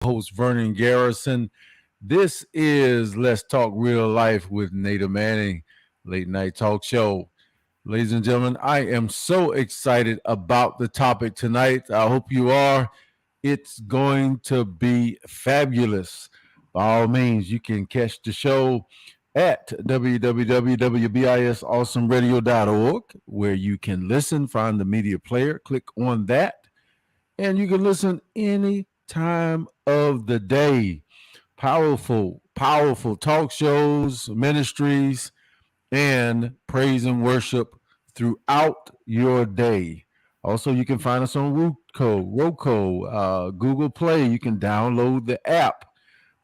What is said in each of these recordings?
host Vernon Garrison. This is Let's Talk Real Life with Nada Manning, late night talk show. Ladies and gentlemen, I am so excited about the topic tonight. I hope you are. It's going to be fabulous. By all means, you can catch the show at www.bisawesomeradio.org, where you can listen, find the media player, click on that, and you can listen any time of the day. Powerful talk shows, ministries, and praise and worship throughout your day. Also, you can find us on Roku, Google Play. You can download the app.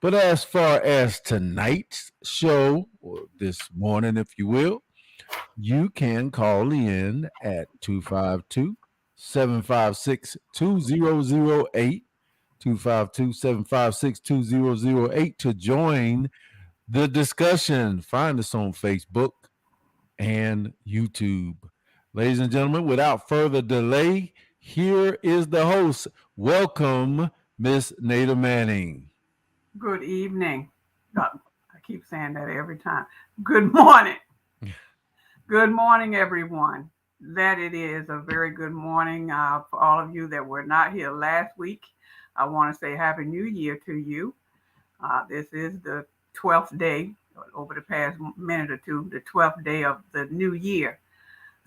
But as far as tonight's show, or this morning, if you will, you can call in at 252-756-2008, 252-756-2008 to join the discussion. Find us on Facebook and YouTube. Ladies and gentlemen, without further delay, here is the host. Welcome, Miss Nada Manning. Good evening. I keep saying that every time. Good morning. Good morning, everyone. That it is a very good morning for all of you that were not here last week. I want to say Happy New Year to you. This is the 12th day, over the past minute or two, the 12th day of the new year.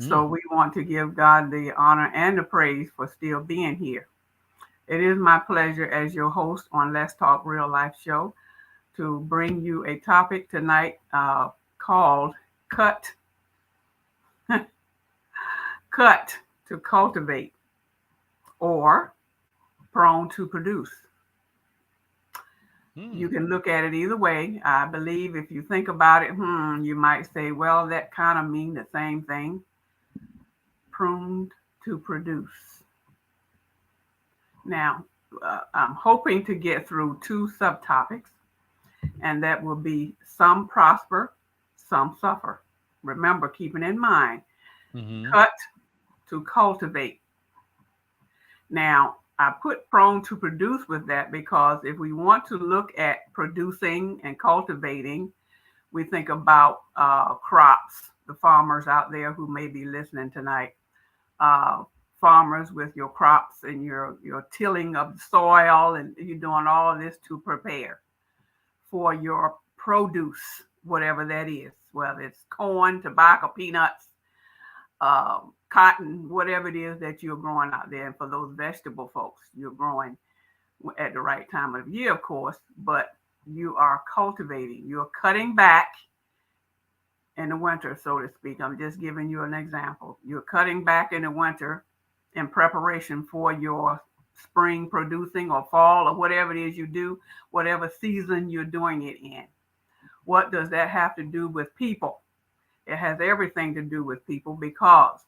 So we want to give God the honor and the praise for still being here. It is my pleasure as your host on Let's Talk Real Life show to bring you a topic tonight called Cut to Cultivate or Prone to Produce. You can look at it either way. I believe if you think about it, you might say, well, that kind of mean the same thing. Pruned to produce. Now, I'm hoping to get through two subtopics, and that will be some prosper, some suffer. Remember, keeping in mind, cut to cultivate. Now, I put prone to produce with that because if we want to look at producing and cultivating, we think about crops, the farmers out there who may be listening tonight. Farmers with your crops and your tilling of the soil, and you're doing all of this to prepare for your produce, whatever that is, whether it's corn, tobacco, peanuts, cotton, whatever it is that you're growing out there. And for those vegetable folks, you're growing at the right time of year, of course, but you are cultivating, you're cutting back in the winter, so to speak. I'm just giving you an example. You're cutting back in the winter in preparation for your spring producing or fall or whatever it is you do, whatever season you're doing it in. What does that have to do with people? It has everything to do with people because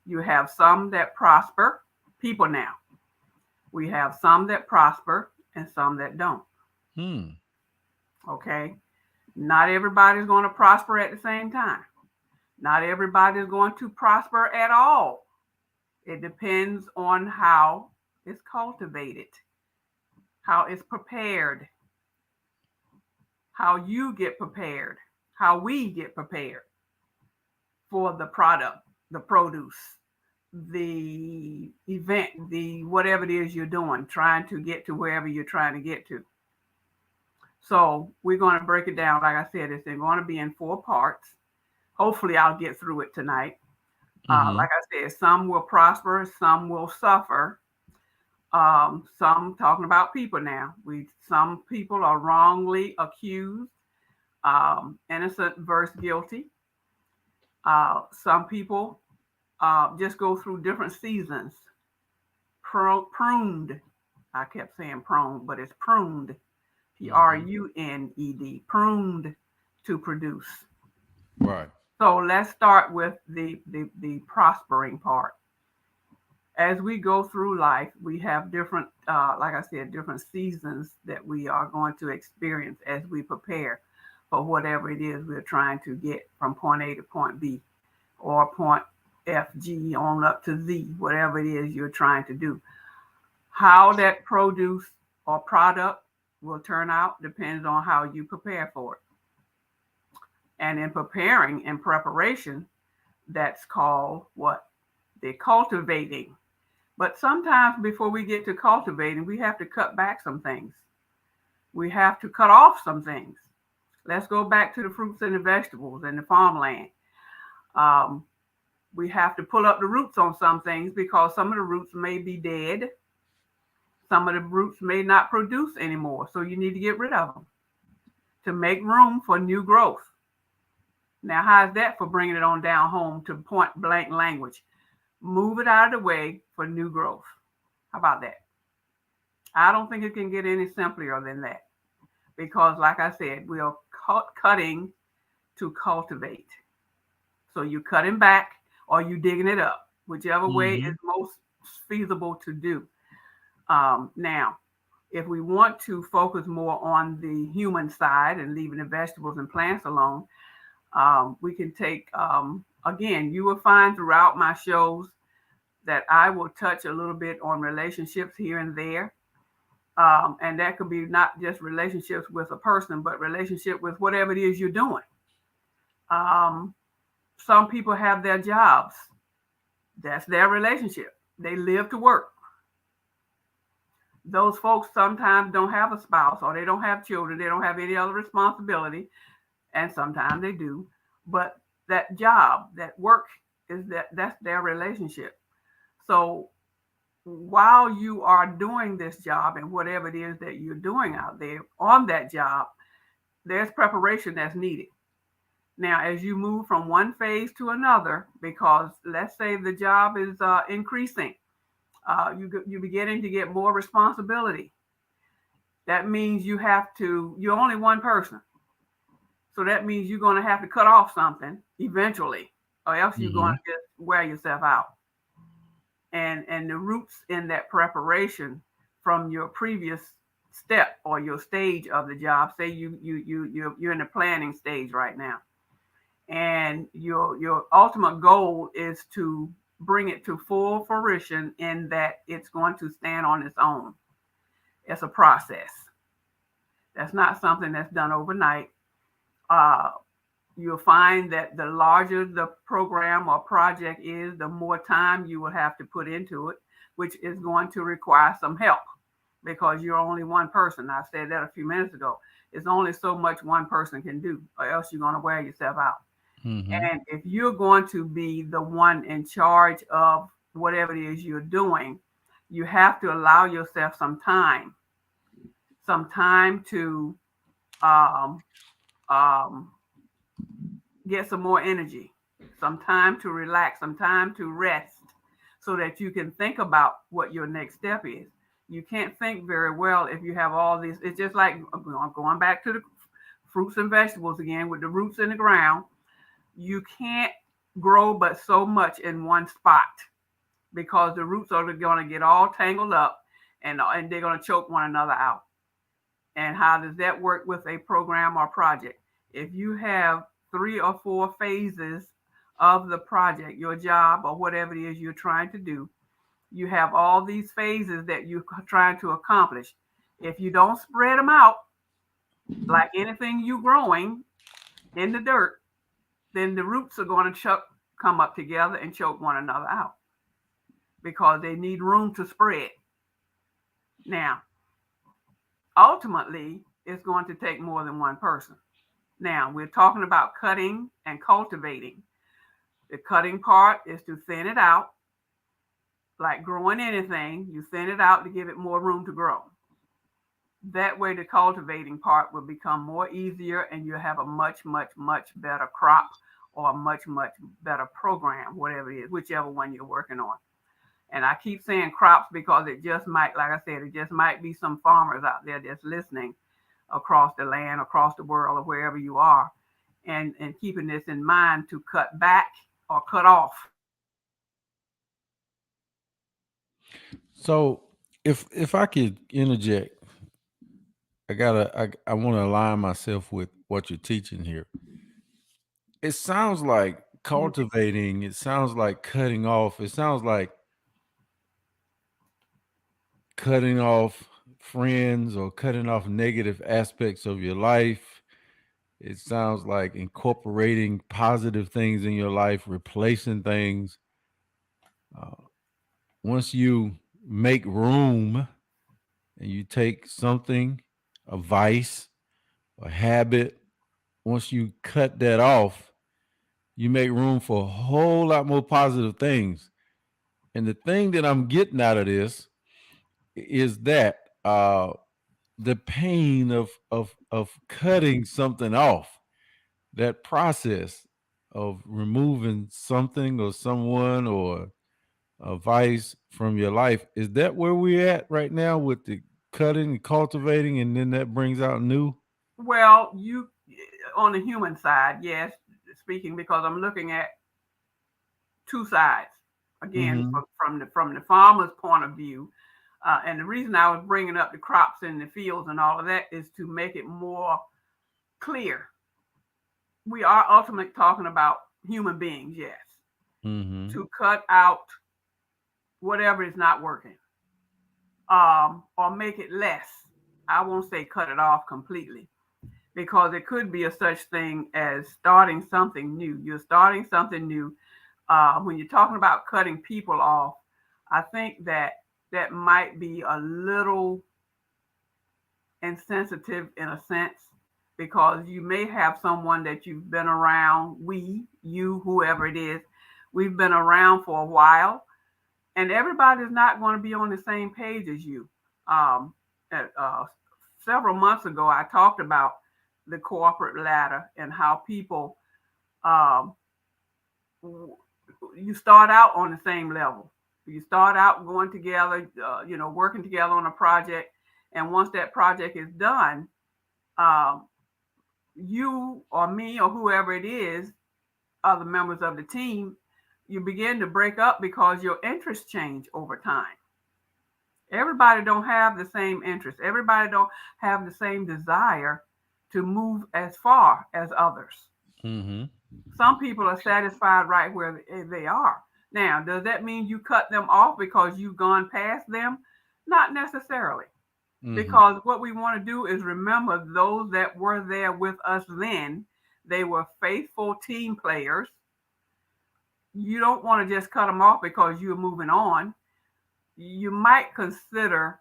you have some that prosper, people now. We have some that prosper and some that don't. Okay? Not everybody's going to prosper at the same time. Not everybody's going to prosper at all. It depends on how it's cultivated, how it's prepared, how you get prepared, how we get prepared for the product, the produce, the event, the whatever it is you're doing, trying to get to wherever you're trying to get to. So we're going to break it down. Like I said, it's going to be in 4 parts. Hopefully I'll get through it tonight. Like I said, some will prosper, some will suffer. Some talking about people now. Some people are wrongly accused, innocent versus guilty. Some people just go through different seasons. Pruned. I kept saying prone, but it's pruned. Pruned. Pruned to produce. Right. So let's start with the prospering part. As we go through life, we have different, like I said, different seasons that we are going to experience as we prepare for whatever it is we're trying to get from point A to point B or point F, G on up to Z, whatever it is you're trying to do. How that produce or product will turn out depends on how you prepare for it. And in preparing, in preparation, that's called what? The cultivating. But sometimes before we get to cultivating, we have to cut back some things. We have to cut off some things. Let's go back to the fruits and the vegetables and the farmland. Um, we have to pull up the roots on some things because some of the roots may be dead. Some of the roots may not produce anymore. So you need to get rid of them to make room for new growth. Now, how's that for bringing it on down home to point blank language? Move it out of the way for new growth. How about that? I don't think it can get any simpler than that because, like I said, we are cutting to cultivate. So you cutting back or you digging it up, whichever way is most feasible to do. Now, if we want to focus more on the human side and leaving the vegetables and plants alone, we can take, again, you will find throughout my shows that I will touch a little bit on relationships here and there. And that could be not just relationships with a person, but relationship with whatever it is you're doing. Some people have their jobs. That's their relationship. They live to work. Those folks sometimes don't have a spouse or they don't have children. They don't have any other responsibility. And sometimes they do. But that job, that work that's their relationship. So while you are doing this job and whatever it is that you're doing out there on that job, there's preparation that's needed. Now, as you move from one phase to another, because let's say the job is increasing, you're beginning to get more responsibility. That means you're only one person. So that means you're going to have to cut off something eventually, or else you're going to just wear yourself out. And the roots in that preparation from your previous step or your stage of the job, say you're in the planning stage right now, and your ultimate goal is to bring it to full fruition in that it's going to stand on its own. It's a process. That's not something that's done overnight. You'll find that the larger the program or project is, the more time you will have to put into it, which is going to require some help because you're only one person. I said that a few minutes ago. It's only so much one person can do, or else you're going to wear yourself out. And if you're going to be the one in charge of whatever it is you're doing, you have to allow yourself some time to get some more energy, some time to relax, some time to rest so that you can think about what your next step is. You can't think very well if you have all these. It's just like going back to the fruits and vegetables again with the roots in the ground. You can't grow but so much in one spot because the roots are going to get all tangled up and they're going to choke one another out. And how does that work with a program or project? If you have 3 or 4 phases of the project, your job or whatever it is you're trying to do, you have all these phases that you're trying to accomplish. If you don't spread them out, like anything you growing in the dirt, then the roots are going to come up together and choke one another out because they need room to spread. Now, ultimately, it's going to take more than one person. Now, we're talking about cutting and cultivating. The cutting part is to thin it out. Like growing anything, you thin it out to give it more room to grow. That way, the cultivating part will become more easier and you'll have a much, much, much better crop or a much, much better program, whatever it is, whichever one you're working on. And I keep saying crops because it just might, like I said, it just might be some farmers out there that's listening across the land, across the world, or wherever you are, and keeping this in mind to cut back or cut off. So if I could interject, I want to align myself with what you're teaching here. It sounds like cultivating, it sounds like cutting off, it sounds like cutting off friends or cutting off negative aspects of your life. It sounds like incorporating positive things in your life, replacing things. Uh, Once you make room and you take something, a vice, a habit, once you cut that off, you make room for a whole lot more positive things. And the thing that I'm getting out of this is that the pain of cutting something off, that process of removing something or someone or a vice from your life, is that where we're at right now with the cutting and cultivating, and then that brings out new? Well, you on the human side, yes, speaking because I'm looking at two sides again Mm-hmm. from the farmer's point of view. And the reason I was bringing up the crops in the fields and all of that is to make it more clear. We are ultimately talking about human beings, yes, Mm-hmm. to cut out whatever is not working, or make it less. I won't say cut it off completely because it could be a such thing as starting something new. You're starting something new. When you're talking about cutting people off, I think that that might be a little insensitive in a sense because you may have someone that you've been around, you, whoever it is, we've been around for a while, and everybody's not going to be on the same page as you. Um, Several months ago, I talked about the corporate ladder and how people, um, you start out on the same level. You start out going together, working together on a project, and once that project is done, um, you or me or whoever it is, other members of the team, you begin to break up because your interests change over time. Everybody don't have the same interests. Everybody don't have the same desire to move as far as others. Mm-hmm. Some people are satisfied right where they are. Now, does that mean you cut them off because you've gone past them? Not necessarily. Mm-hmm. Because what we want to do is remember those that were there with us then. They were faithful team players. You don't want to just cut them off because you're moving on. You might consider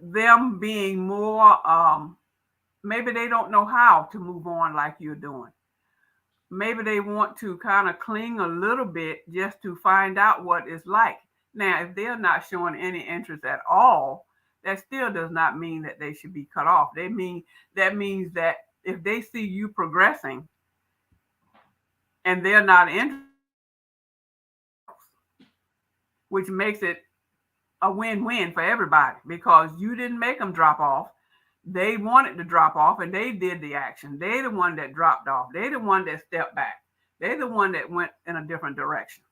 them being more, maybe they don't know how to move on like you're doing. Maybe they want to kind of cling a little bit just to find out what it's like. Now, if they're not showing any interest at all, that still does not mean that they should be cut off. That means that if they see you progressing and they're not interested, which makes it a win-win for everybody because you didn't make them drop off. They wanted to drop off and they did the action. They're the one that dropped off. They're the one that stepped back. They're the one that went in a different direction.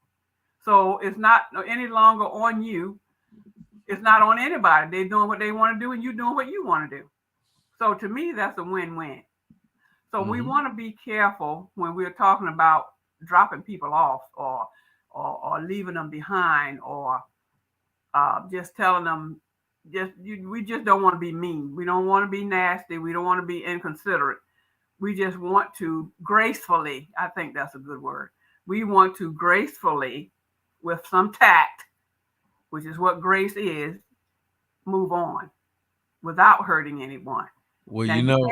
So it's not any longer on you. It's not on anybody. They're doing what they want to do and you're doing what you want to do. So to me, that's a win-win. So we Mm-hmm. want to be careful when we're talking about dropping people off or leaving them behind or just telling them we just don't want to be mean. We don't want to be nasty. We don't want to be inconsiderate. We just want to gracefully, I think that's a good word. We want to gracefully, with some tact, which is what grace is, move on without hurting anyone. Well, Now, you you know,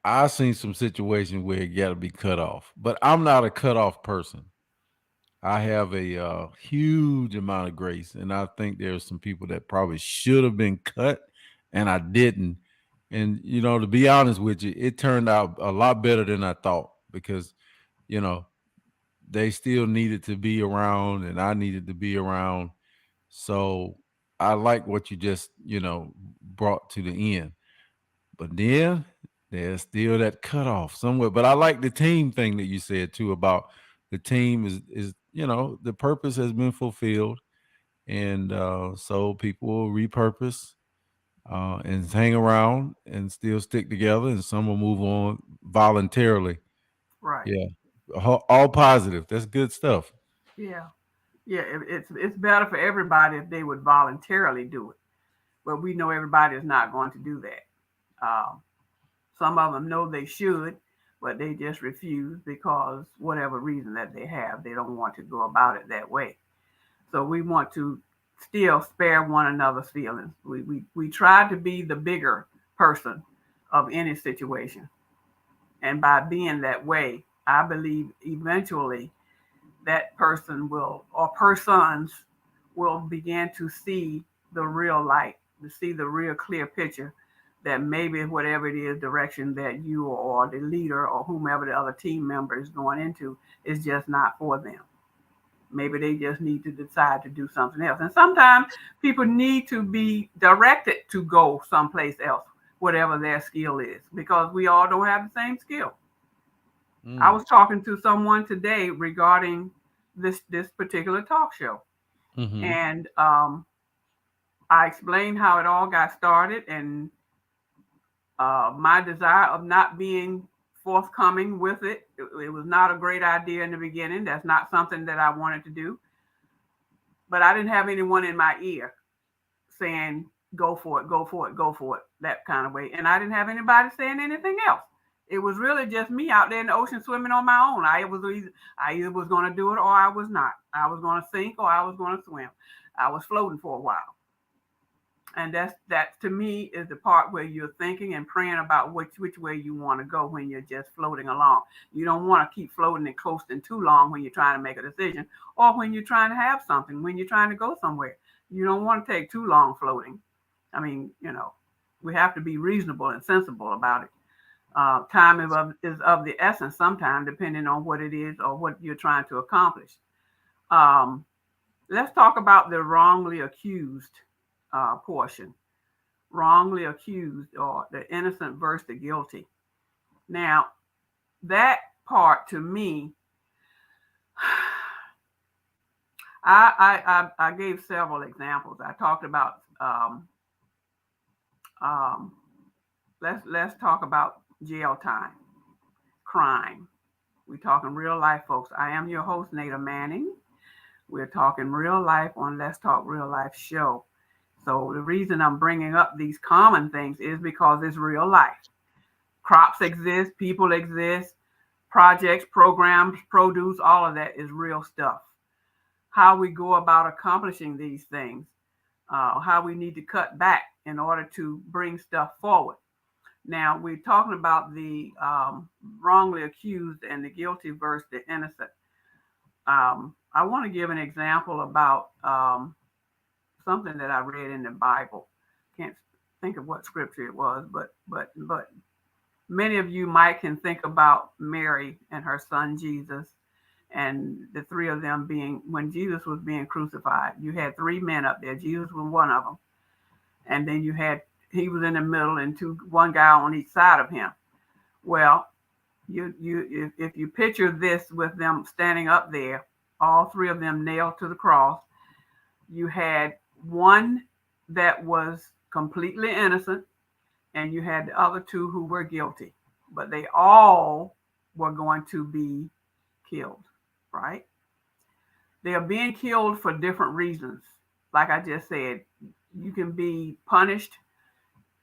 I've seen some situations where it got to be cut off, but I'm not a cut off person. I have a huge amount of grace, and I think there's some people that probably should have been cut, and I didn't. And to be honest with you, it turned out a lot better than I thought because you know they still needed to be around, and I needed to be around. So I like what you just brought to the end. But then there's still that cutoff somewhere. But I like the team thing that you said too about the team is the purpose has been fulfilled, and so people will repurpose and hang around and still stick together, and some will move on voluntarily. right. Yeah, all positive. That's good stuff. Yeah. Yeah, it's better for everybody if they would voluntarily do it. But we know everybody is not going to do that. Some of them know they should, but they just refuse because whatever reason that they have, they don't want to go about it that way. So we want to still spare one another's feelings. We try to be the bigger person of any situation. And by being that way, I believe eventually that person will, or persons will begin to see the real light, to see the real clear picture that maybe whatever it is direction that you or the leader or whomever the other team member is going into is just not for them. Maybe they just need to decide to do something else. And sometimes people need to be directed to go someplace else, whatever their skill is, because we all don't have the same skill. I was talking to someone today regarding this particular talk show, Mm-hmm. and I explained how it all got started and my desire of not being forthcoming with it. It was not a great idea in the beginning. That's not something that I wanted to do. But I didn't have anyone in my ear saying, go for it, go for it, go for it, that kind of way. And I didn't have anybody saying anything else. It was really just me out there in the ocean swimming on my own. I either was going to do it or I was not. I was going to sink or I was going to swim. I was floating for a while. And that to me is the part where you're thinking and praying about which way you want to go when you're just floating along. You don't want to keep floating and coasting too long when you're trying to make a decision or when you're trying to have something, when you're trying to go somewhere. You don't want to take too long floating. I mean, we have to be reasonable and sensible about it. Time is of the essence sometimes, depending on what it is or what you're trying to accomplish. Um, let's talk about the wrongly accused portion. Wrongly accused, or the innocent versus the guilty. Now, that part to me, I gave several examples. I talked about um, let's talk about jail time, crime. We're talking real life, folks. I am your host, Nada Manning. We're talking real life on Let's Talk Real Life show. So the reason I'm bringing up these common things is because it's real life. Crops exist, people exist, projects, programs, produce, all of that is real stuff. How we go about accomplishing these things, how we need to cut back in order to bring stuff forward. Now, we're talking about the wrongly accused and the guilty versus the innocent. I want to give an example about something that I read in the Bible. Can't think of what scripture it was, but many of you might can think about Mary and her son Jesus, and the three of them being, when Jesus was being crucified, you had three men up there. Jesus was one of them, and then he was in the middle, and one guy on each side of him. Well, if you picture this with them standing up there, all three of them nailed to the cross, you had one that was completely innocent, and you had the other two who were guilty, but they all were going to be killed, right? They are being killed for different reasons. Like I just said, you can be punished,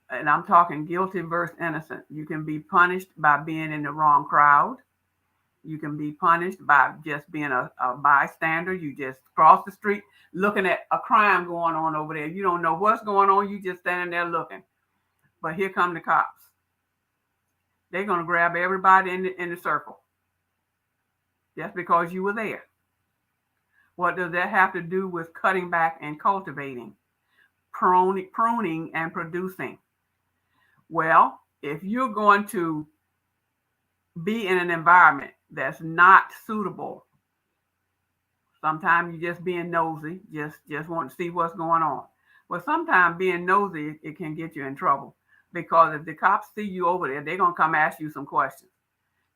and I'm talking guilty versus innocent. You can be punished by being in the wrong crowd. You can be punished by just being a bystander. You just cross the street looking at a crime going on over there. You don't know what's going on. You just standing there looking. But here come the cops. They're going to grab everybody in the circle just because you were there. What does that have to do with cutting back and cultivating, pruning and producing? Well, if you're going to be in an environment that's not suitable, sometimes you're just being nosy, just want to see what's going on. Well, sometimes being nosy, it can get you in trouble, because if the cops see you over there, they're going to come ask you some questions.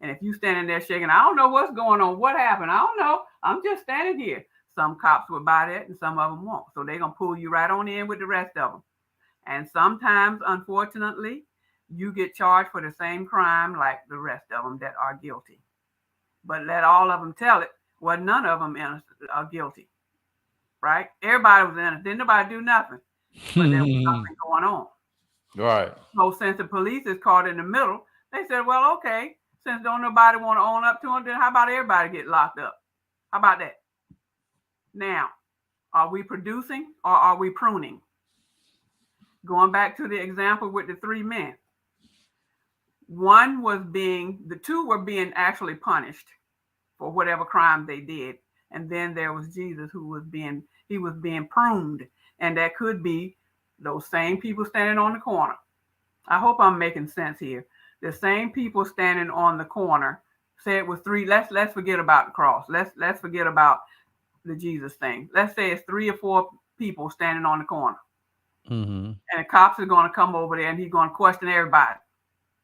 And if you standing there shaking, I don't know what's going on. What happened? I don't know. I'm just standing here. Some cops will buy that and some of them won't. So they're going to pull you right on in with the rest of them. And sometimes, unfortunately, you get charged for the same crime like the rest of them that are guilty. But let all of them tell it, well, none of them are guilty. right? Everybody was innocent. Didn't nobody do nothing, but there was something going on. Right. So since the police is caught in the middle, they said, well, okay, since don't nobody want to own up to them, then how about everybody get locked up? How about that? Now, are we producing or are we pruning? Going back to the example with the 3 men. The two were being actually punished for whatever crime they did. And then there was Jesus who was being pruned. And that could be those same people standing on the corner. I hope I'm making sense here. The same people standing on the corner. Say it was 3. Let's forget about the cross. Let's forget about the Jesus thing. Let's say it's 3 or 4 people standing on the corner. Mm-hmm. And the cops are going to come over there and he's going to question everybody.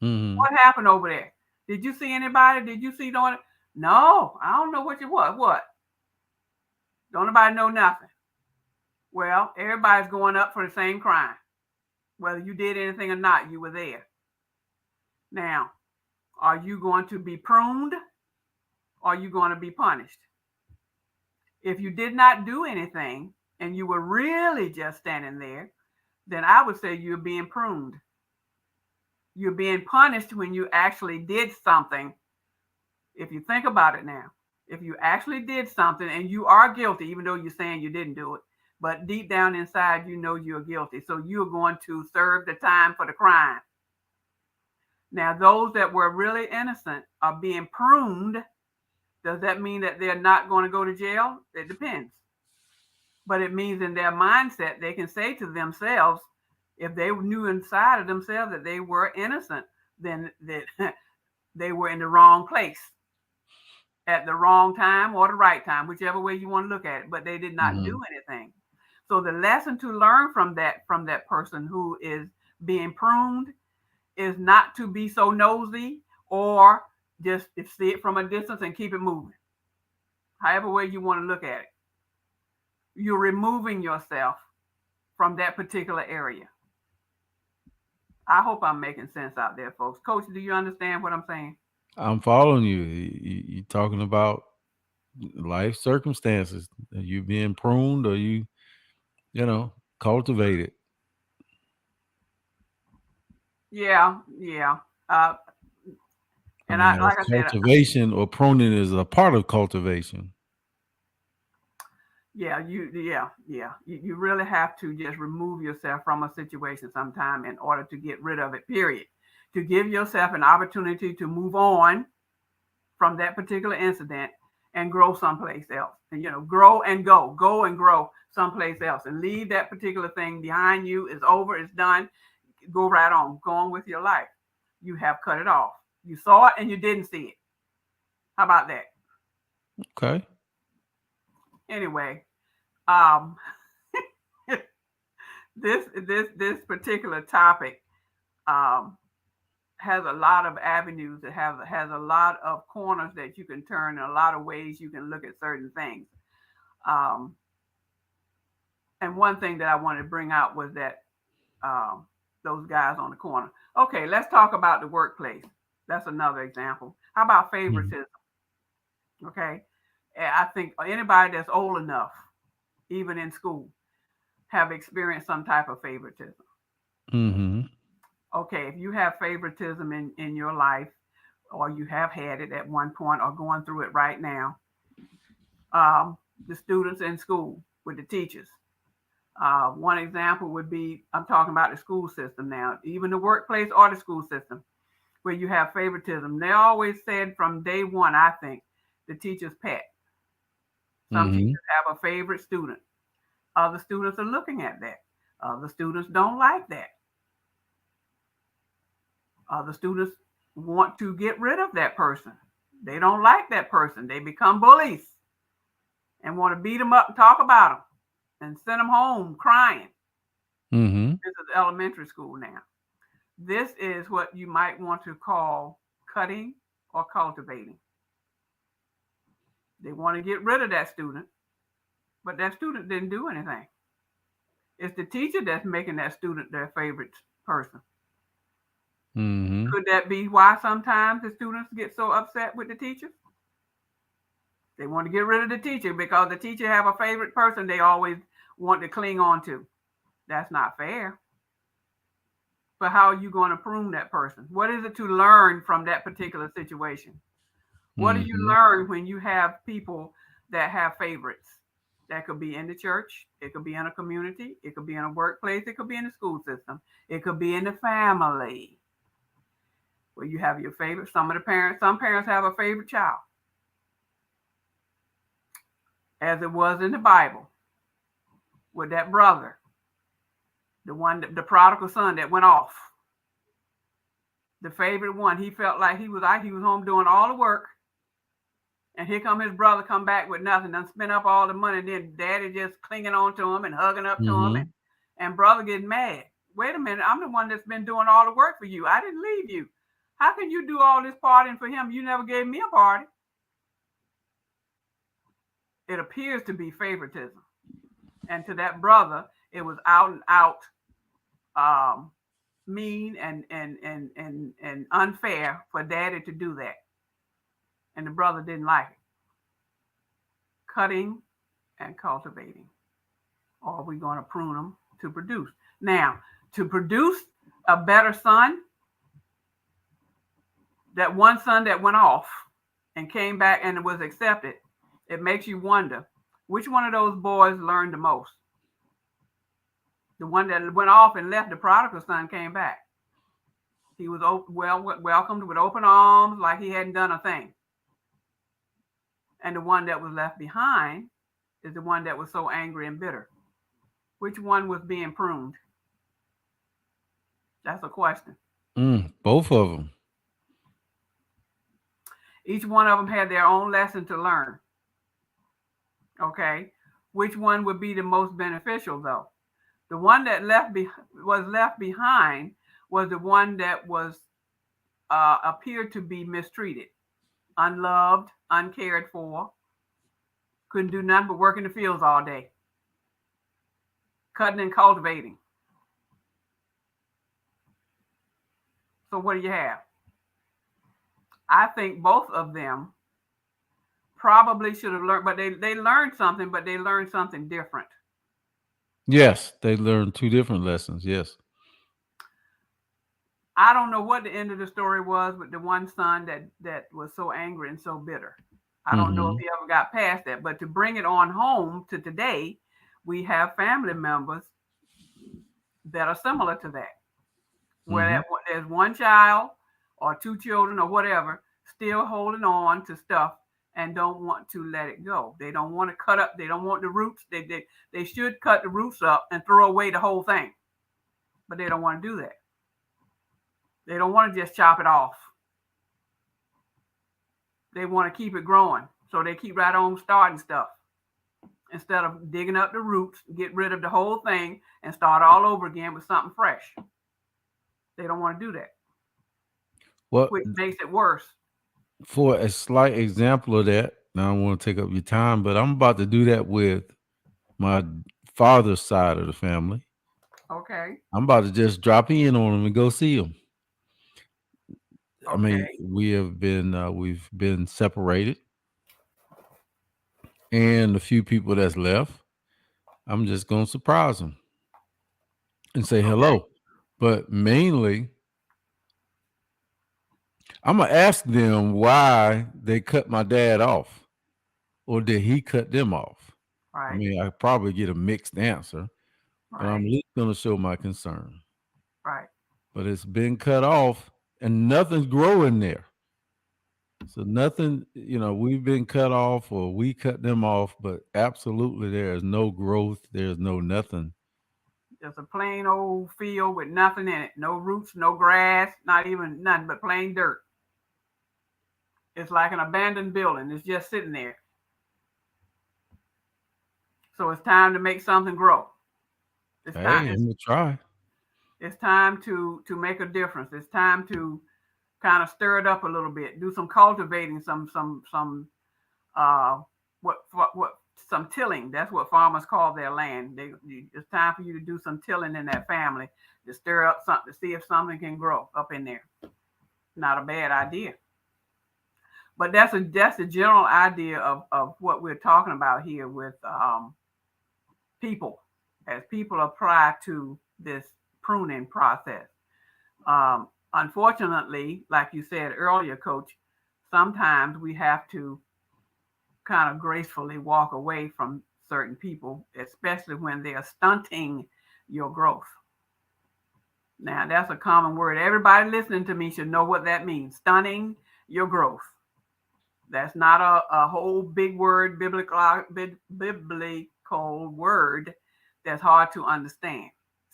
Mm-hmm. What happened over there? Did you see anybody? Did you see no? No, I don't know what you was. What? Don't nobody know nothing. Well, everybody's going up for the same crime. Whether you did anything or not, you were there. Now, are you going to be pruned or are you going to be punished? If you did not do anything and you were really just standing there, then I would say you're being pruned. You're being punished when you actually did something. If you think about it now, if you actually did something and you are guilty, even though you're saying you didn't do it, but deep down inside, you know you're guilty. So you're going to serve the time for the crime. Now, those that were really innocent are being pruned. Does that mean that they're not going to go to jail? It depends. But it means in their mindset, they can say to themselves, if they knew inside of themselves that they were innocent, then that they were in the wrong place at the wrong time or the right time, whichever way you want to look at it. But they did not do anything. So the lesson to learn from that person who is being pruned is not to be so nosy or just see it from a distance and keep it moving. However way you want to look at it. You're removing yourself from that particular area. I hope I'm making sense out there, folks. Coach, do you understand what I'm saying? I'm following you. You're talking about life circumstances. Are you being pruned or you cultivated? Yeah. And like I said, cultivation or pruning is a part of cultivation. Yeah, you really have to just remove yourself from a situation sometime in order to get rid of it, period. To give yourself an opportunity to move on from that particular incident and grow someplace else. And, grow and go and grow someplace else and leave that particular thing behind you. It's over, it's done. Go right on, go on with your life. You have cut it off. You saw it and you didn't see it. How about that? Okay. Anyway, this particular topic has a lot of avenues. It has a lot of corners that you can turn, and a lot of ways you can look at certain things. And one thing that I wanted to bring out was that those guys on the corner. Okay, let's talk about the workplace. That's another example. How about favoritism? Okay, I think anybody that's old enough, even in school, have experienced some type of favoritism. Mm-hmm. Okay, if you have favoritism in your life, or you have had it at one point or going through it right now, the students in school with the teachers. One example would be, I'm talking about the school system now, even the workplace or the school system, where you have favoritism. They always said from day one, I think, the teacher's pet. Some teachers have a favorite student. Other students are looking at that. Other students don't like that. Other students want to get rid of that person. They don't like that person. They become bullies and want to beat them up and talk about them and send them home crying. This is elementary school now. This is what you might want to call cutting or cultivating. They want to get rid of that student, but that student didn't do anything. It's the teacher that's making that student their favorite person. Could that be why sometimes the students get so upset with the teachers? They want to get rid of the teacher because the teacher have a favorite person they always want to cling on to. That's not fair. But how are you going to prune that person? What is it to learn from that particular situation? What do you learn when you have people that have favorites? That could be in the church. It could be in a community. It could be in a workplace. It could be in the school system. It could be in the family. Where you have your favorite. Some parents have a favorite child. As it was in the Bible. With that brother. The prodigal son that went off. The favorite one. He felt like he was home doing all the work. And here come his brother come back with nothing, done spend up all the money. Then daddy just clinging on to him and hugging up to him. And brother getting mad. Wait a minute, I'm the one that's been doing all the work for you. I didn't leave you. How can you do all this partying for him? You never gave me a party. It appears to be favoritism. And to that brother, it was out and out mean and unfair for daddy to do that. And the brother didn't like it. Cutting and cultivating. Or are we going to prune them to produce? Now, to produce a better son, that one son that went off and came back and was accepted, it makes you wonder, which one of those boys learned the most? The one that went off and left, the prodigal son, came back. He was welcomed with open arms like he hadn't done a thing. And the one that was left behind is the one that was so angry and bitter. Which one was being pruned? That's a question. Both of them. Each one of them had their own lesson to learn. Okay. Which one would be the most beneficial, though? The one that was left behind was the one that was appeared to be mistreated, unloved, uncared for, couldn't do nothing but work in the fields all day, cutting and cultivating. So what do you have? I think both of them probably should have learned, but they learned something, but they learned something different. Yes, they learned two different lessons. Yes. I don't know what the end of the story was with the one son that was so angry and so bitter. I don't know if he ever got past that. But to bring it on home to today, we have family members that are similar to that. Where there's one child or two children or whatever still holding on to stuff and don't want to let it go. They don't want to cut up. They don't want the roots. They should cut the roots up and throw away the whole thing. But they don't want to do that. They don't want to just chop it off. They want to keep it growing. So they keep right on starting stuff. Instead of digging up the roots, get rid of the whole thing and start all over again with something fresh. They don't want to do that. Which makes it worse. For a slight example of that, now I don't want to take up your time, but I'm about to do that with my father's side of the family. Okay. I'm about to just drop in on them and go see them. Okay. I mean, we've been separated, and the few people that's left, I'm just gonna surprise them and say hello. But mainly, I'm gonna ask them why they cut my dad off, or did he cut them off? Right. I mean, I probably get a mixed answer, but I'm at least gonna show my concern. Right. But it's been cut off, and nothing's growing there. So nothing, we've been cut off or we cut them off, but absolutely there is no growth. There's no nothing. Just a plain old field with nothing in it. No roots, no grass, not even nothing but plain dirt. It's like an abandoned building. It's just sitting there. So it's time to make something grow. It's time to try. It's time to make a difference. It's time to kind of stir it up a little bit. Do some cultivating, some tilling. That's what farmers call their land. It's time for you to do some tilling in that family to stir up something, to see if something can grow up in there. Not a bad idea. But that's a general idea of what we're talking about here with people, as people apply to this pruning process. Unfortunately, like you said earlier, Coach, sometimes we have to kind of gracefully walk away from certain people, especially when they are stunting your growth. Now, that's a common word. Everybody listening to me should know what that means. Stunning your growth. That's not a whole big word, biblical word that's hard to understand.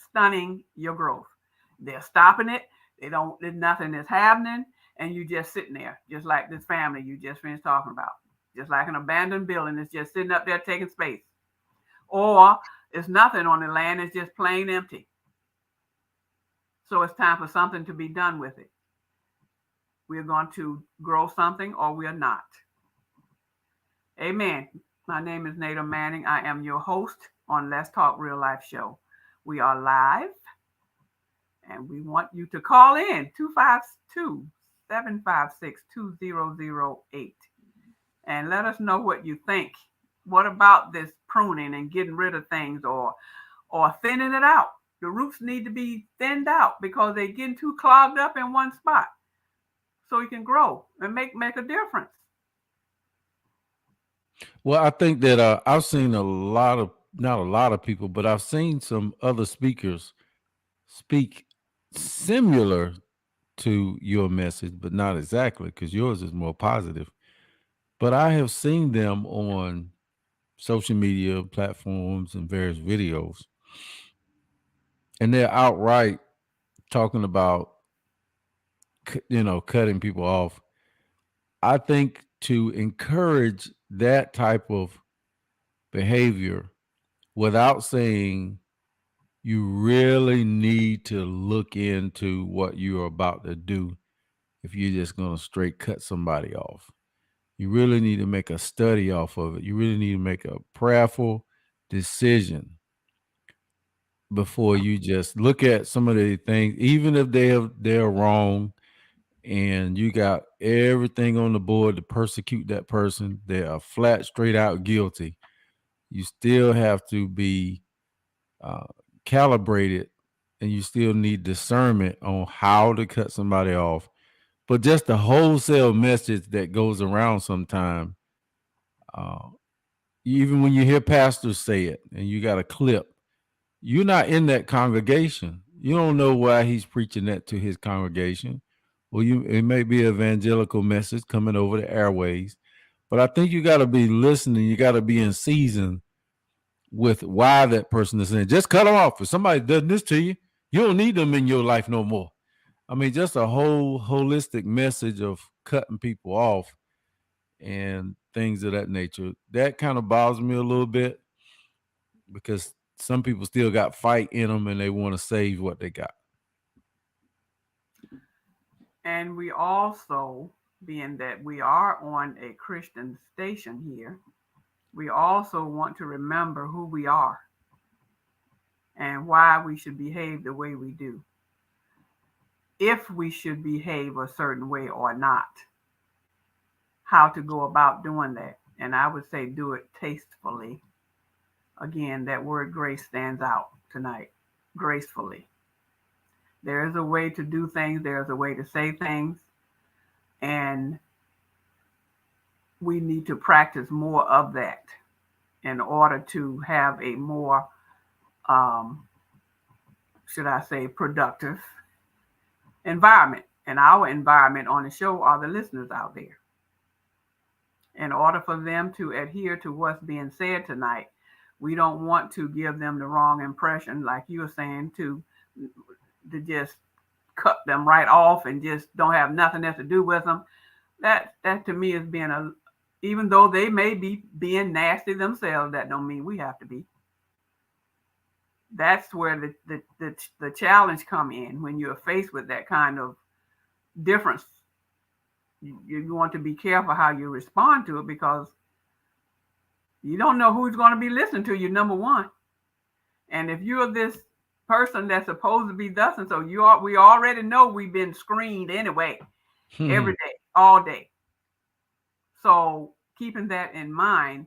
Stunning your growth. They're stopping it. There's nothing that's happening. And you just sitting there, just like this family you just finished talking about. Just like an abandoned building that's just sitting up there taking space. Or it's nothing on the land, it's just plain empty. So it's time for something to be done with it. We're going to grow something or we are not. Amen. My name is Nada Manning. I am your host on Let's Talk Real Life Show. We are live and we want you to call in 252-756-2008 and let us know what you think. What about this pruning and getting rid of things or thinning it out? The roots need to be thinned out because they're getting too clogged up in one spot so you can grow and make a difference. Well, I think that I've seen not a lot of people, but I've seen some other speakers speak similar to your message, but not exactly, because yours is more positive. But I have seen them on social media platforms and various videos, and they're outright talking about, cutting people off. I think to encourage that type of behavior without saying you really need to look into what you're about to do if you're just going to straight cut somebody off. You really need to make a study off of it. You really need to make a prayerful decision before you just look at some of the things, even if they're wrong and you got everything on the board to persecute that person. They are flat, straight out guilty. You still have to be calibrated, and you still need discernment on how to cut somebody off. But just the wholesale message that goes around sometime, even when you hear pastors say it and you got a clip, you're not in that congregation. You don't know why he's preaching that to his congregation. Well, it may be an evangelical message coming over the airways, but I think you got to be listening. You got to be in season with why that person is saying. Just cut them off. If somebody does this to you, you don't need them in your life no more. I mean, just a whole holistic message of cutting people off and things of that nature. That kind of bothers me a little bit because some people still got fight in them and they want to save what they got. And we also, being that we are on a Christian station here, we also want to remember who we are and why we should behave the way we do. If we should behave a certain way or not. How to go about doing that. And I would say do it tastefully. Again, that word grace stands out tonight. Gracefully. There is a way to do things. There's a way to say things. And we need to practice more of that in order to have a more, should I say, productive environment. And our environment on the show are the listeners out there. In order for them to adhere to what's being said tonight, we don't want to give them the wrong impression, like you were saying, to just cut them right off and just don't have nothing else to do with them. That to me is being even though they may be being nasty themselves, that don't mean we have to be. That's where the challenge come in when you're faced with that kind of difference. You want to be careful how you respond to it because you don't know who's going to be listening to you, number one. And if you're this person that's supposed to be thus and so, we already know we've been screened anyway, every day, all day. So keeping that in mind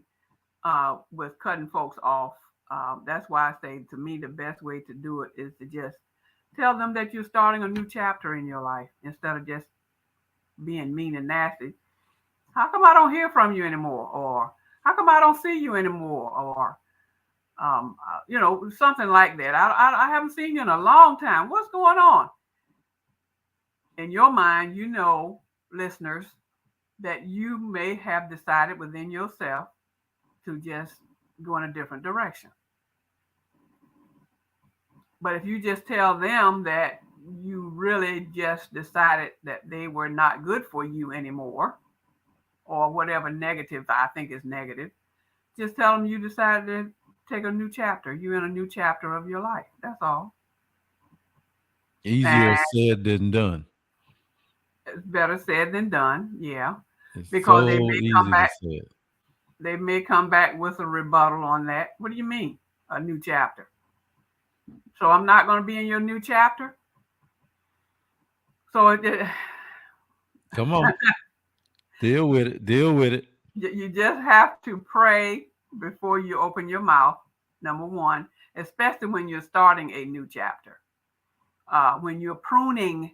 with cutting folks off, that's why I say to me the best way to do it is to just tell them that you're starting a new chapter in your life instead of just being mean and nasty. How come I don't hear from you anymore? Or how come I don't see you anymore? Or something like that. I haven't seen you in a long time. What's going on? In your mind, listeners, that you may have decided within yourself to just go in a different direction. But if you just tell them that you really just decided that they were not good for you anymore, or whatever negative I think is negative, just tell them you decided to take a new chapter. You're in a new chapter of your life. That's all. Easier said than done. It's better said than done. Yeah. It's Because so they may easy come back. to say it. They may come back with a rebuttal on that. What do you mean? A new chapter? So I'm not going to be in your new chapter? So come on. Deal with it. Deal with it. You just have to pray before you open your mouth, number one, especially when you're starting a new chapter. When you're pruning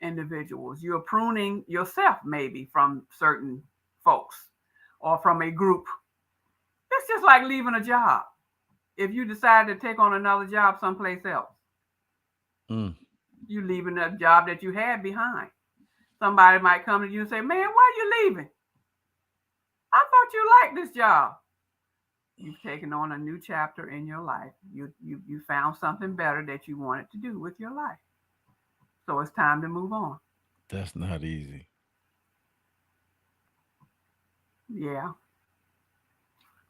individuals, you're pruning yourself maybe from certain folks or from a group. It's just like leaving a job. If you decide to take on another job someplace else, you're leaving a job that you had behind. Somebody might come to you and say, man, why are you leaving? I thought you liked this job. You've taken on a new chapter in your life. You found something better that you wanted to do with your life. So it's time to move on. That's not easy. Yeah.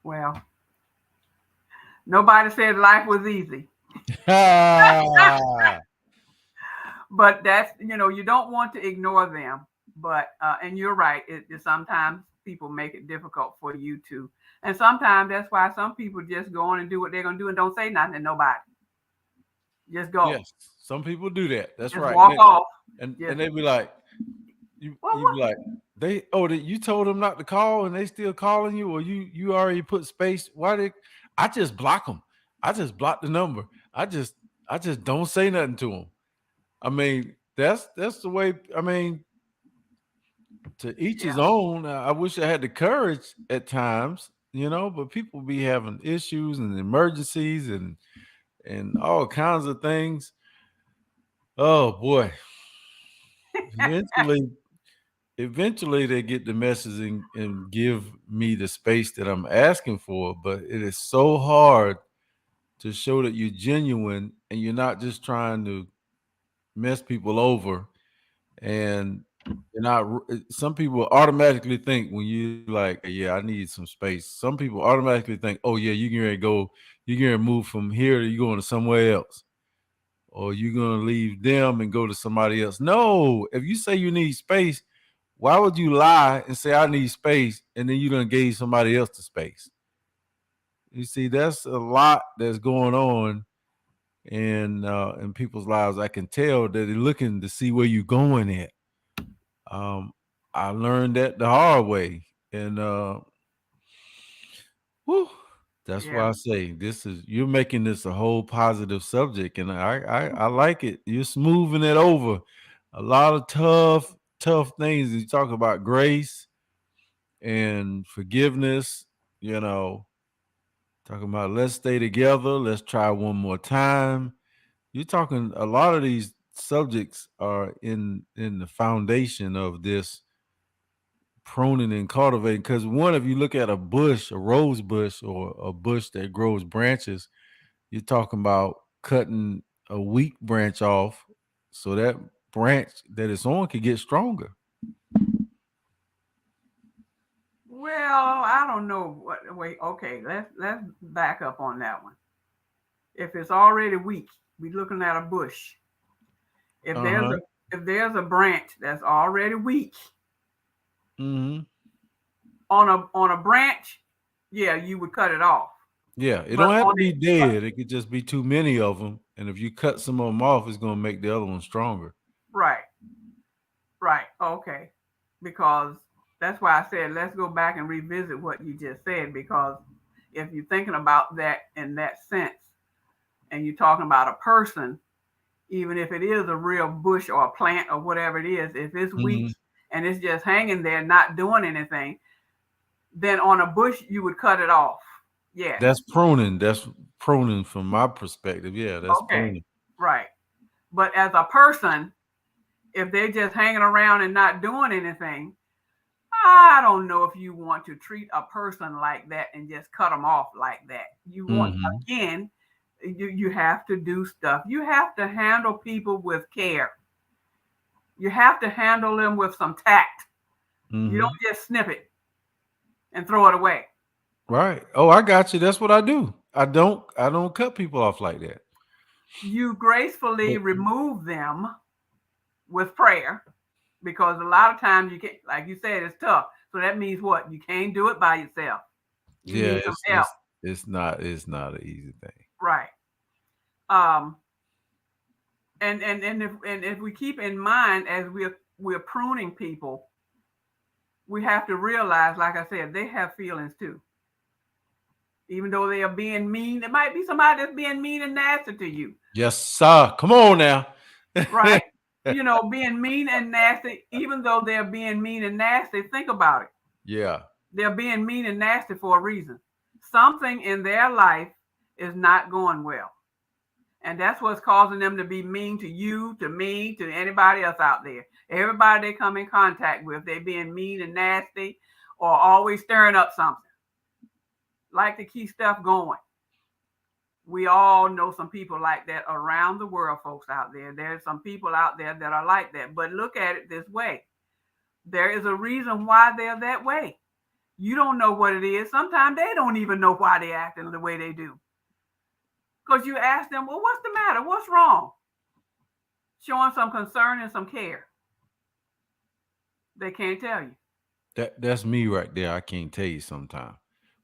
Well, nobody said life was easy. But that's, you don't want to ignore them. But, and you're right, sometimes people make it difficult for you to. And sometimes that's why some people just go on and do what they're going to do and don't say nothing to nobody. Just go. Yes, some people do that. That's just right. Walk off. And they be like, you be like, you told them not to call and they still calling you, or you already put space. I just block them. I just block the number. I just don't say nothing to them. I mean, that's the way. I mean, to each his own. I wish I had the courage at times, but people be having issues and emergencies and all kinds of things. Oh boy. Eventually they get the message and give me the space that I'm asking for, but it is so hard to show that you're genuine and you're not just trying to mess people over. And some people automatically think when you like, yeah, I need some space. Some people automatically think, oh yeah, you're gonna move from here, you're going to somewhere else. Or you're gonna leave them and go to somebody else. No, if you say you need space, why would you lie and say I need space and then you done gave somebody else the space? You see, that's a lot that's going on in people's lives. I can tell that they're looking to see where you're going at. I learned that the hard way, and that's why I say you're making this a whole positive subject, and I like it. You're smoothing it over. A lot of tough things. You talk about grace and forgiveness, talking about let's stay together, let's try one more time. You're talking a lot of these subjects are in the foundation of this pruning and cultivating. Because if you look at a rose bush or a bush that grows branches, you're talking about cutting a weak branch off so that branch that it's on can get stronger. Well, I don't know. Wait, okay, let's back up on that one. If it's already weak, we're looking at a bush. If there's a branch that's already weak, on a branch, yeah, you would cut it off. Yeah, it don't have to be dead. It could just be too many of them, and if you cut some of them off, it's going to make the other one stronger. Right. Okay, because That's why I said let's go back and revisit what you just said, because if you're thinking about that in that sense, and you're talking about a person, even if it is a real bush or a plant or whatever it is, if it's weak and it's just hanging there not doing anything, then on a bush you would cut it off. Yeah. That's pruning. That's pruning from my perspective. Yeah, that's Okay. pruning. Right. But as a person, if they're just hanging around and not doing anything, I don't know if you want to treat a person like that and just cut them off like that. You want, again, you have to do stuff. You have to handle people with care. You have to handle them with some tact. You don't just snip it and throw it away. Right. Oh, I got you. That's what I do. I don't cut people off like that. You gracefully remove them with prayer, because a lot of times you can't, like you said, it's tough. So that means what? You can't do it by yourself. You need some help. It's not an easy thing. Right. And if we keep in mind as we're pruning people, we have to realize, like I said, they have feelings too. Even though they are being mean, there might be somebody that's being mean and nasty to you. Yes, sir. Come on now. Right. Being mean and nasty, even though they're being mean and nasty, think about it. Yeah. They're being mean and nasty for a reason. Something in their life is not going well. And that's what's causing them to be mean to you, to me, to anybody else out there. Everybody they come in contact with, they're being mean and nasty or always stirring up something. Like to keep stuff going. We all know some people like that around the world, folks out there. There's some people out there that are like that. But look at it this way. There is a reason why they're that way. You don't know what it is. Sometimes they don't even know why they're acting the way they do. Because you ask them, well, what's the matter? What's wrong? Showing some concern and some care. They can't tell you. That's me right there. I can't tell you sometimes.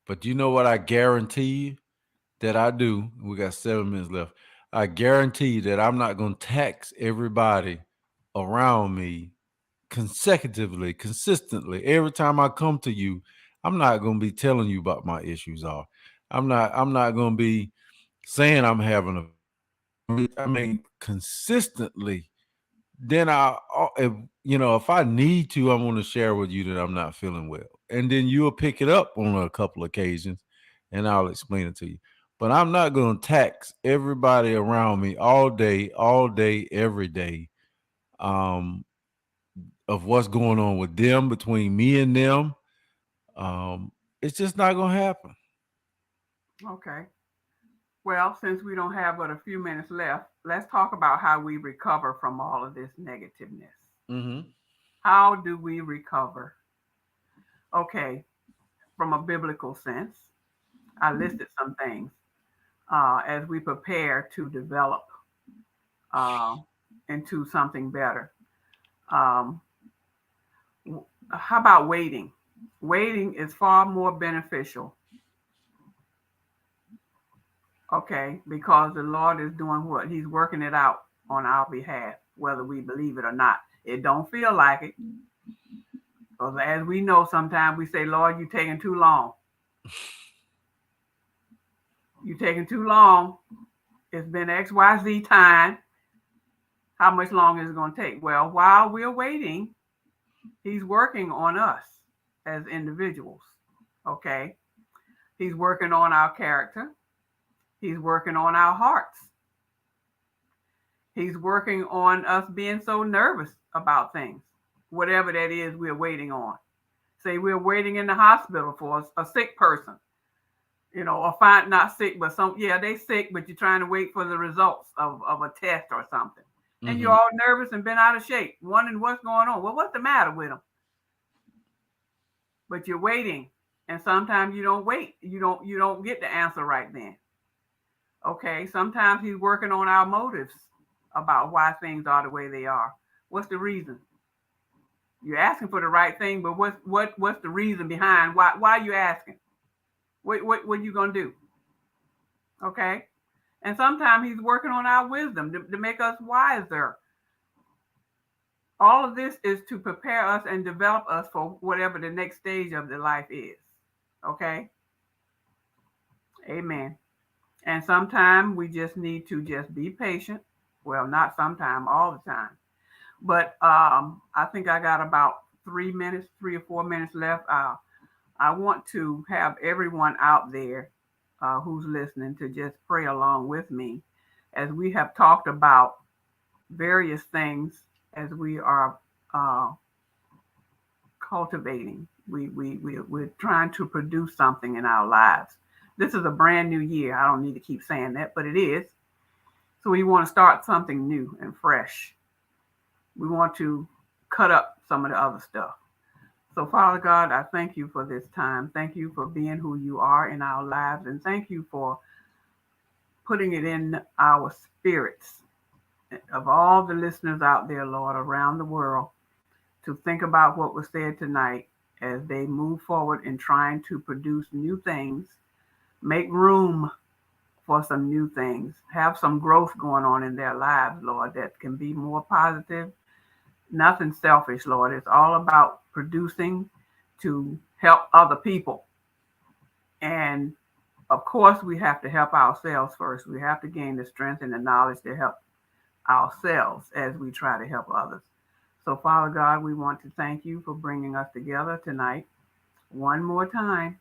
But you know what I guarantee you that I do? We got 7 minutes left. I guarantee that I'm not going to tax everybody around me consistently. Every time I come to you, I'm not going to be telling you about my issues are. I'm not going to be saying I'm having consistently. Then if I need to, I'm going to share with you that I'm not feeling well. And then you'll pick it up on a couple occasions and I'll explain it to you. But I'm not going to tax everybody around me all day, every day, of what's going on with them, between me and them. It's just not going to happen. Okay. Well, since we don't have but a few minutes left, let's talk about how we recover from all of this negativeness. How do we recover? Okay. From a biblical sense, I listed some things as we prepare to develop into something better. How about waiting? Waiting is far more beneficial. Okay, because the Lord is doing what? He's working it out on our behalf, whether we believe it or not. It don't feel like it. Because as we know, sometimes we say, Lord, you're taking too long. You're taking too long. It's been XYZ time. How much longer is it going to take? Well, while we're waiting, he's working on us as individuals. Okay? He's working on our character. He's working on our hearts. He's working on us being so nervous about things, whatever that is we're waiting on. Say we're waiting in the hospital for a sick person, or not sick, but they sick, but you're trying to wait for the results of a test or something. And you're all nervous and been out of shape, wondering what's going on. Well, what's the matter with them? But you're waiting, and sometimes you don't wait. You don't get the answer right then. Okay, sometimes he's working on our motives about why things are the way they are. What's the reason? You're asking for the right thing, but what's the reason behind why are you asking? What are you gonna do? Okay, and sometimes he's working on our wisdom to make us wiser. All of this is to prepare us and develop us for whatever the next stage of the life is. Okay? Amen. And sometimes we just need to just be patient. Well, not sometime, all the time. But I think I got about 3 minutes, 3 or 4 minutes left. I want to have everyone out there who's listening to just pray along with me as we have talked about various things as we are uh, cultivating. We're trying to produce something in our lives. This is a brand new year. I don't need to keep saying that, but it is. So we want to start something new and fresh. We want to cut up some of the other stuff. So, Father God, I thank you for this time. Thank you for being who you are in our lives. And thank you for putting it in our spirits of all the listeners out there, Lord, around the world, to think about what was said tonight as they move forward in trying to produce new things, make room for some new things, have some growth going on in their lives, Lord, that can be more positive. Nothing selfish, Lord. It's all about producing to help other people. And of course, we have to help ourselves first. We have to gain the strength and the knowledge to help ourselves as we try to help others. So, Father God, we want to thank you for bringing us together tonight one more time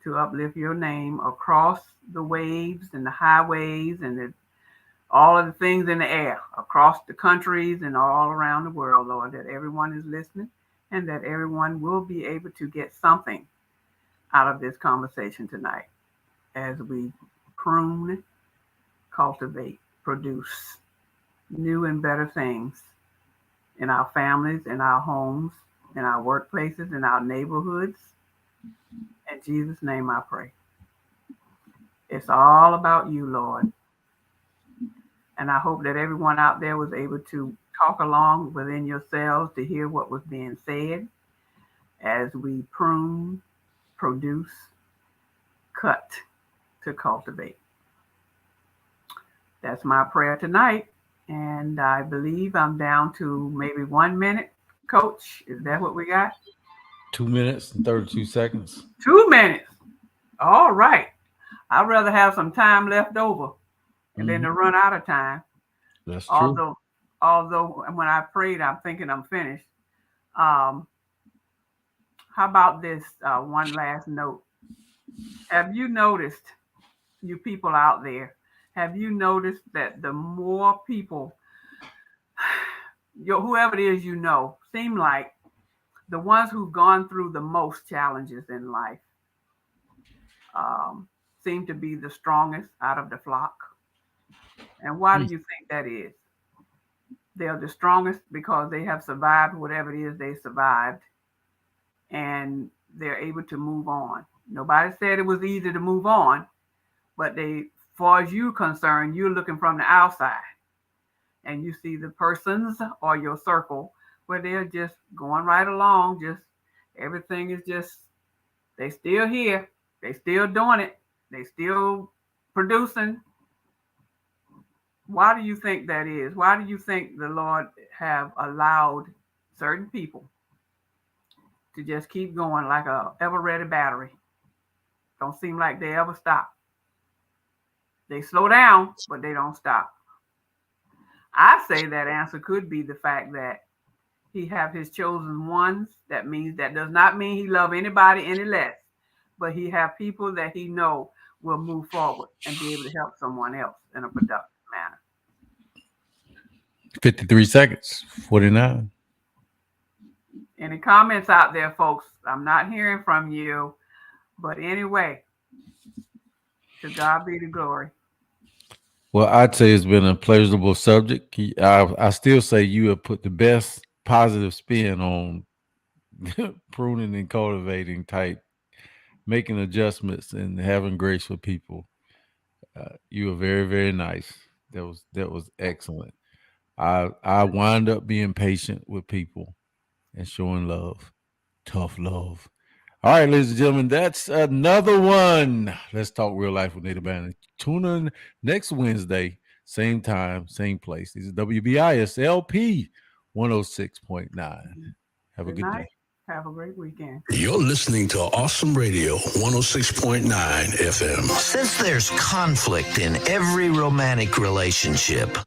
to uplift your name across the waves and the highways and all of the things in the air, across the countries and all around the world, Lord, that everyone is listening and that everyone will be able to get something out of this conversation tonight as we prune, cultivate, produce new and better things in our families, in our homes, in our workplaces, in our neighborhoods. In Jesus' name I pray. It's all about you, Lord. And I hope that everyone out there was able to talk along within yourselves to hear what was being said as we prune, produce, cut to cultivate. That's my prayer tonight. And I believe I'm down to maybe 1 minute. Coach, is that what we got? 2 minutes and 32 seconds. 2 minutes. All right. I'd rather have some time left over and then to run out of time. That's true. Although when I prayed, I'm thinking I'm finished. How about this one last note? Have you noticed, you people out there, have you noticed that the more people, whoever it is seem like the ones who've gone through the most challenges in life seem to be the strongest out of the flock? And why do you think that is? They're the strongest because they have survived whatever it is they survived, and they're able to move on. Nobody said it was easy to move on, but far as you're concerned, you're looking from the outside and you see the persons or your circle where they're just going right along, just everything is just, they still here, they still doing it, they still producing. Why do you think that is? Why do you think the Lord have allowed certain people to just keep going like a ever-ready battery? Don't seem like they ever stop. They slow down, but they don't stop. I say that answer could be the fact that he have his chosen ones. That means that does not mean he love anybody any less, but he have people that he know will move forward and be able to help someone else in a productive manner. 53 seconds, 49. Any comments out there, folks? I'm not hearing from you, but anyway, to God be the glory. Well, I'd say it's been a pleasurable subject. I still say you have put the best positive spin on pruning and cultivating type, making adjustments and having grace for people. You were very, very nice. That was excellent. I wind up being patient with people and showing love, tough love. All right, ladies and gentlemen, that's another one. Let's talk real life with Nita Bannon. Tune in next Wednesday, same time, same place. This is WBIS LP 106.9. Have a good night. day. Have a great weekend. You're listening to Awesome Radio 106.9 FM. Since there's conflict in every romantic relationship,